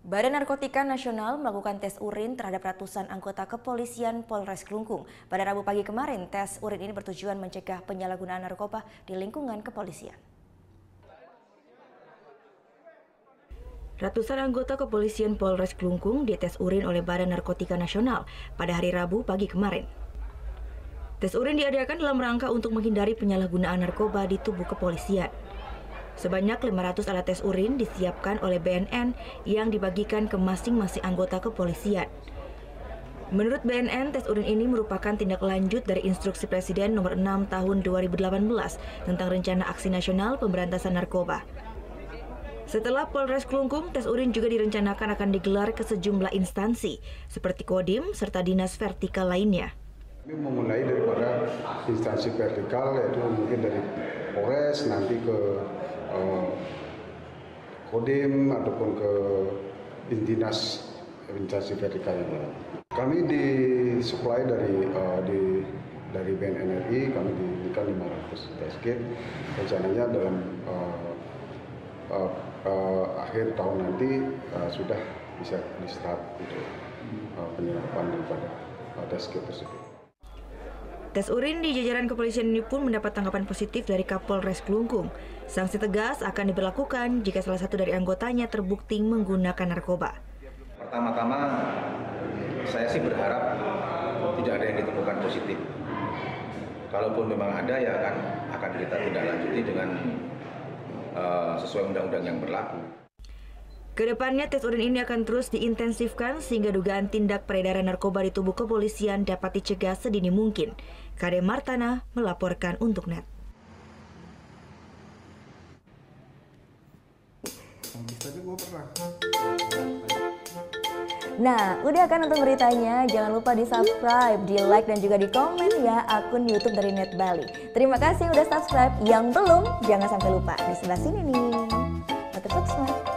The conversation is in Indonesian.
Badan Narkotika Nasional melakukan tes urin terhadap ratusan anggota kepolisian Polres Klungkung. Pada Rabu pagi kemarin, tes urin ini bertujuan mencegah penyalahgunaan narkoba di lingkungan kepolisian. Ratusan anggota kepolisian Polres Klungkung dites urin oleh Badan Narkotika Nasional pada hari Rabu pagi kemarin. Tes urin diadakan dalam rangka untuk menghindari penyalahgunaan narkoba di tubuh kepolisian. Sebanyak 500 alat tes urin disiapkan oleh BNN yang dibagikan ke masing-masing anggota kepolisian. Menurut BNN, tes urin ini merupakan tindak lanjut dari Instruksi Presiden Nomor 6 Tahun 2018 tentang Rencana Aksi Nasional Pemberantasan Narkoba. Setelah Polres Klungkung, tes urin juga direncanakan akan digelar ke sejumlah instansi seperti Kodim serta dinas vertikal lainnya. Kami memulai daripada instansi vertikal, yaitu mungkin dari Polres, nanti ke Kodim ataupun ke dinas instansi vertikal yang lain. Kami disuplai dari BNN RI, kami diberikan 500 test kit. Rencananya dalam akhir tahun nanti sudah bisa di-start untuk penyerapan daripada test kit tersebut. Tes urin di jajaran kepolisian ini pun mendapat tanggapan positif dari Kapolres Klungkung. Sanksi tegas akan diberlakukan jika salah satu dari anggotanya terbukti menggunakan narkoba. Pertama-tama, saya sih berharap tidak ada yang ditemukan positif. Kalaupun memang ada, ya akan kita tindak lanjuti dengan sesuai undang-undang yang berlaku. Kedepannya tes urin ini akan terus diintensifkan sehingga dugaan tindak peredaran narkoba di tubuh kepolisian dapat dicegah sedini mungkin. Kade Martana melaporkan untuk NET. Nah, udah kan untuk beritanya? Jangan lupa di-subscribe, di-like, dan juga di-komen ya akun YouTube dari Net Bali. Terima kasih udah subscribe. Yang belum, jangan sampai lupa. Di sebelah sini nih. Notif subscribe.